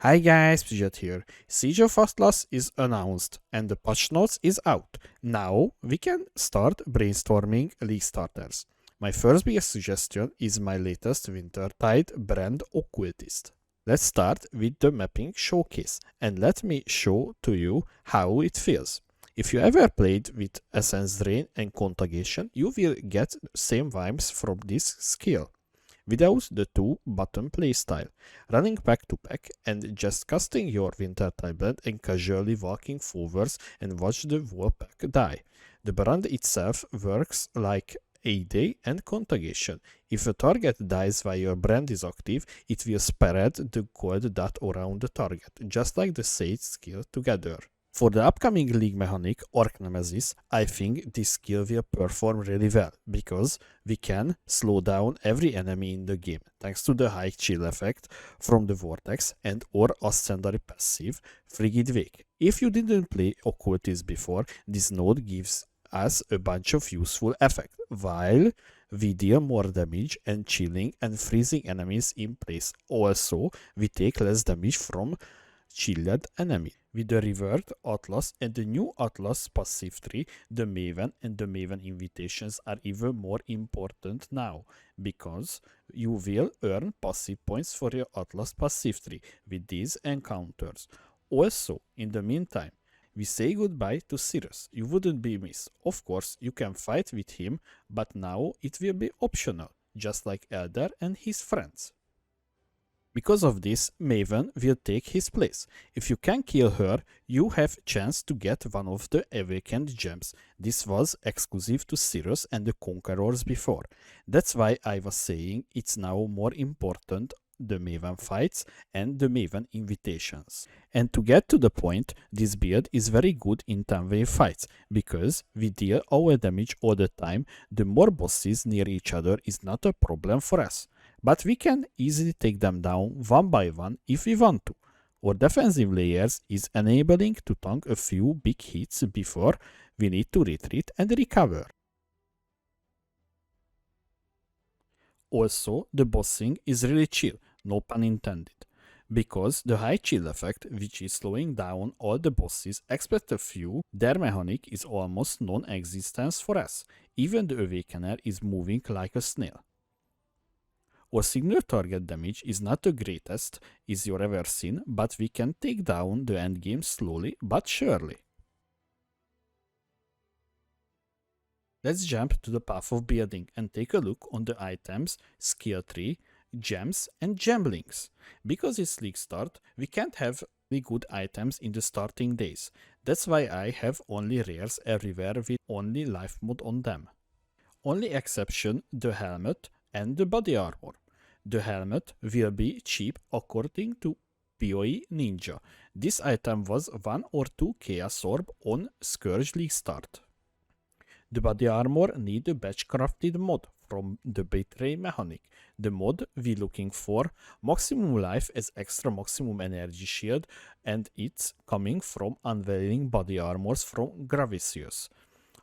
Hi guys, Pidget here. Siege of Atlas is announced and the patch notes is out. Now we can start brainstorming league starters. My first biggest suggestion is my latest Wintertide brand Occultist. Let's start with the mapping showcase and let me show to you how it feels. If you ever played with Essence Drain and Contagion, you will get same vibes from this skill without the two button playstyle, running back to back and just casting your Wintertide blend and casually walking forwards and watch the wall pack die. The brand itself works like A-Day and Contagion. If a target dies while your brand is active, it will spread the cold dot around the target, just like the Sage skill together. For the upcoming league mechanic, Archnemesis, I think this skill will perform really well, because we can slow down every enemy in the game, thanks to the high chill effect from the Vortex and or Ascendancy passive, Frigid Wake. If you didn't play Occultist before, this node gives us a bunch of useful effects, while we deal more damage and chilling and freezing enemies in place. Also, we take less damage from chilled enemy. With the revert Atlas and the new Atlas passive tree, the Maven and the Maven invitations are even more important now, because you will earn passive points for your Atlas passive tree with these encounters. Also, in the meantime, we say goodbye to Sirius. You wouldn't be missed. Of course, you can fight with him, but now it will be optional, just like Elder and his friends. Because of this, Maven will take his place. If you can kill her, you have chance to get one of the awakened gems. This was exclusive to Sirius and the Conquerors before. That's why I was saying it's now more important the Maven fights and the Maven invitations. And to get to the point, this build is very good in 10-wave fights, because we deal our damage all the time. The more bosses near each other is not a problem for us, but we can easily take them down one by one if we want to. Our defensive layers is enabling to tank a few big hits before we need to retreat and recover. Also, the bossing is really chill, no pun intended, because the high chill effect, which is slowing down all the bosses except a few, their mechanic is almost non-existent for us. Even the Awakener is moving like a snail. Our single target damage is not the greatest is you ever seen, but we can take down the endgame slowly but surely. Let's jump to the path of building and take a look on the items, skill tree, gems and gem links. Because it's league start, we can't have really good items in the starting days. That's why I have only rares everywhere with only life mode on them. Only exception the helmet and the body armor. The helmet will be cheap according to POE Ninja. This item was 1 or 2 Chaos Orb on Scourge League start. The body armor need a batch crafted mod from the Betray mechanic. The mod we looking for maximum life as extra maximum energy shield, and it's coming from unveiling body armors from Gravicius.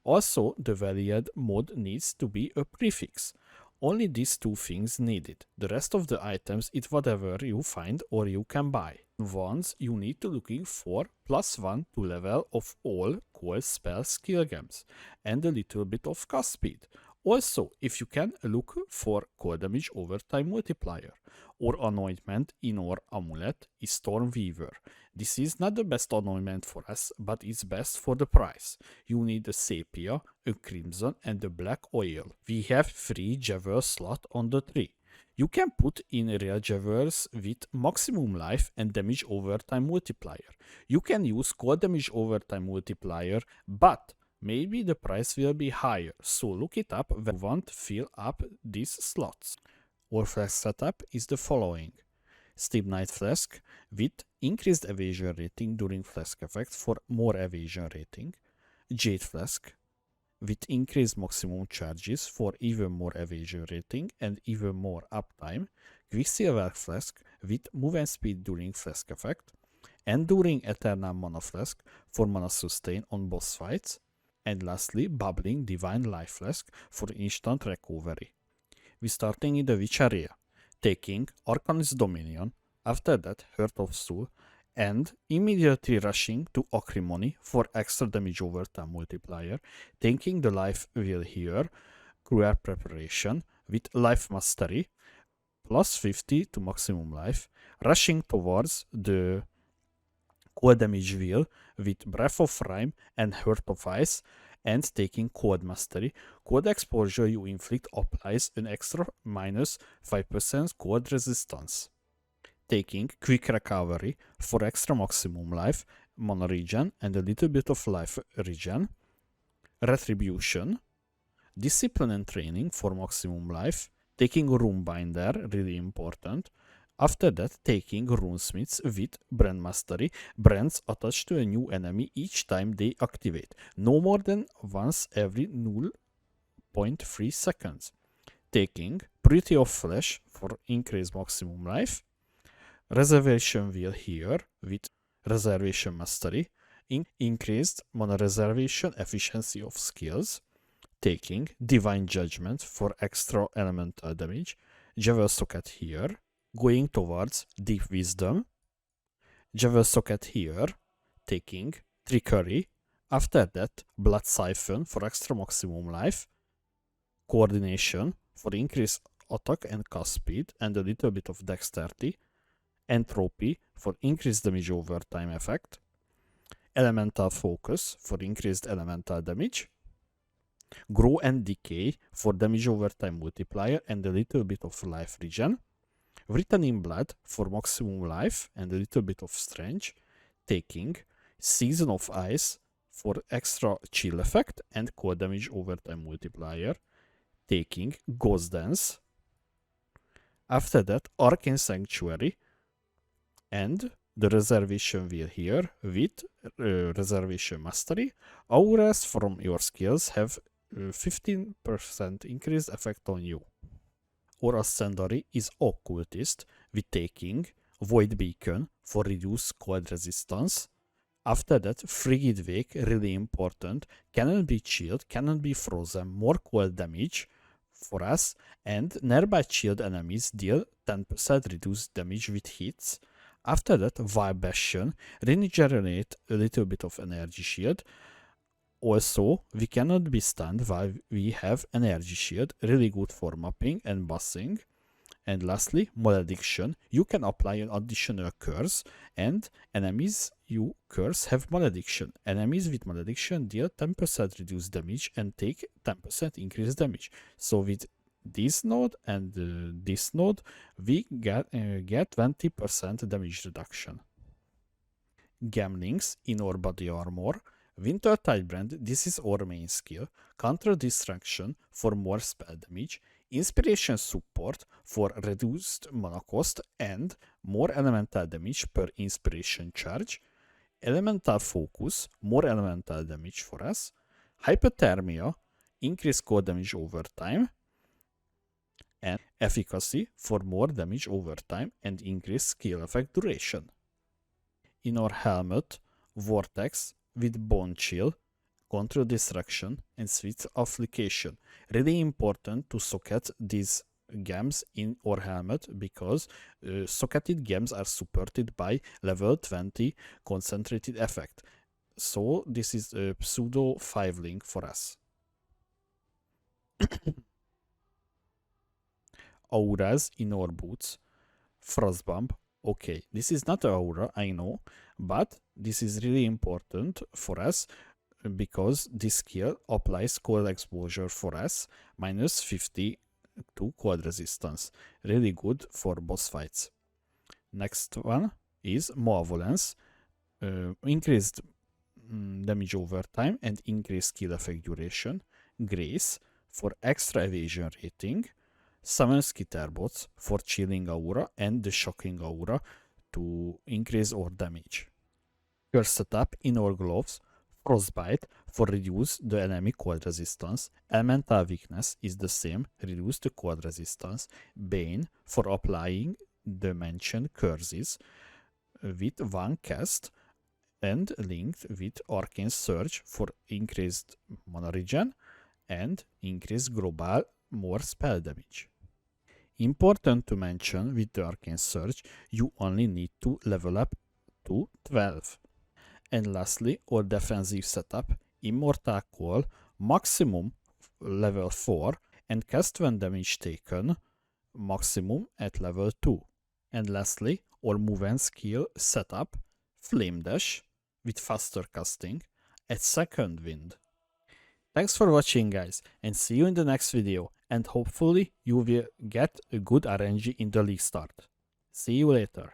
Also, the valid mod needs to be a prefix. Only these two things needed. The rest of the items is whatever you find or you can buy. Once you need to looking for +1 to level of all core spell skill gems and a little bit of cast speed. Also, if you can look for core damage over time multiplier or anointment in our amulet is Stormweaver. This is not the best anointment for us, but it's best for the price. You need a sepia, a crimson and a black oil. We have 3 Javel slot on the tree. You can put in real Javels with maximum life and damage over time multiplier. You can use core damage over time multiplier, but maybe the price will be higher, so look it up when you want to fill up these slots. Our flask setup is the following. Steep Night Flask with increased evasion rating during flask effect for more evasion rating. Jade Flask with increased maximum charges for even more evasion rating and even more uptime. Quicksilver Flask with move and speed during flask effect. Enduring Eternal Mana Flask for mana sustain on boss fights. And lastly, Bubbling Divine Life Flask for instant recovery. We're starting in the Witch area, taking Arcanist Dominion, After that, Heart of Soul, and immediately rushing to Acrimony for extra damage over time multiplier, taking the life wheel here, Cruel Preparation with Life Mastery, plus 50 to maximum life, rushing towards the cold damage wheel with Breath of Rime and Heart of Ice, and taking Cold Mastery. Cold exposure you inflict applies an extra minus 5% cold resistance. Taking Quick Recovery for extra maximum life, mana regen, and a little bit of life regen. Retribution, Discipline and Training for maximum life. Taking Runebinder, really important. After that, taking Runesmiths with Brand Mastery. Brands attached to a new enemy each time they activate, no more than once every 0.3 seconds. Taking Pretty of Flesh for increased maximum life. Reservation Wheel here with Reservation Mastery. Increased mana reservation efficiency of skills. Taking Divine Judgment for extra elemental damage. Jewel Socket here. Going towards Deep Wisdom. Jewel Socket here. Taking Trickery. After that, Blood Siphon for extra maximum life. Coordination for increased attack and cast speed and a little bit of dexterity. Entropy for increased damage over time effect. Elemental Focus for increased elemental damage. Grow and Decay for damage over time multiplier and a little bit of life regen. Written in Blood for maximum life and a little bit of strength. Taking Season of Ice for extra chill effect and cold damage over time multiplier. Taking Ghost Dance. After that, Arcane Sanctuary and the Reservation Wheel here with Reservation Mastery. Auras from your skills have 15% increased effect on you. Or Ascendancy is Occultist with taking Void Beacon for reduced cold resistance. After that, Frigid Wake, really important, cannot be chilled, cannot be frozen, more cold damage for us, and nearby chilled enemies deal 10% reduced damage with hits. After that, Vibration, regenerate a little bit of energy shield. Also, we cannot be stunned while we have energy shield, really good for mapping and bossing. And lastly, Malediction, you can apply an additional curse, and enemies you curse have Malediction. Enemies with Malediction deal 10% reduced damage and take 10% increased damage. So with this node and this node, we get 20% damage reduction. Gamlings in our body armor. Wintertide brand, this is our main skill. Counter Distraction for more spell damage. Inspiration support for reduced mana cost and more elemental damage per inspiration charge. Elemental Focus, more elemental damage for us. Hypothermia, increased cold damage over time. And Efficacy for more damage over time and increased skill effect duration. In our helmet, Vortex with Bone Chill, Control Distraction, and Sweet Application. Really important to socket these gems in our helmet because socketed gems are supported by level 20 concentrated effect. So this is a pseudo 5 link for us. Auras in our boots. Frostbomb. Okay, this is not an aura, I know, but this is really important for us because this skill applies cold exposure for us, minus 50 to cold resistance. Really good for boss fights. Next one is Malevolence. Increased damage over time and increased skill effect duration. Grace for extra evasion rating. Summon Skitterbots for chilling aura and the shocking aura to increase our damage. Curse setup in our gloves. Frostbite for reduce the enemy cold resistance. Elemental Weakness is the same, reduce the cold resistance. Bane for applying the mentioned curses with one cast and linked with Arcane Surge for increased mana regen and increased global more spell damage. Important to mention, with the Arcane Surge, you only need to level up to 12. And lastly, our defensive setup, Immortal Call, maximum level 4, and cast when damage taken, maximum at level 2. And lastly, our move and skill setup, Flame Dash, with faster casting, at second wind. Thanks for watching guys, and see you in the next video, and hopefully you will get a good RNG in the league start. See you later.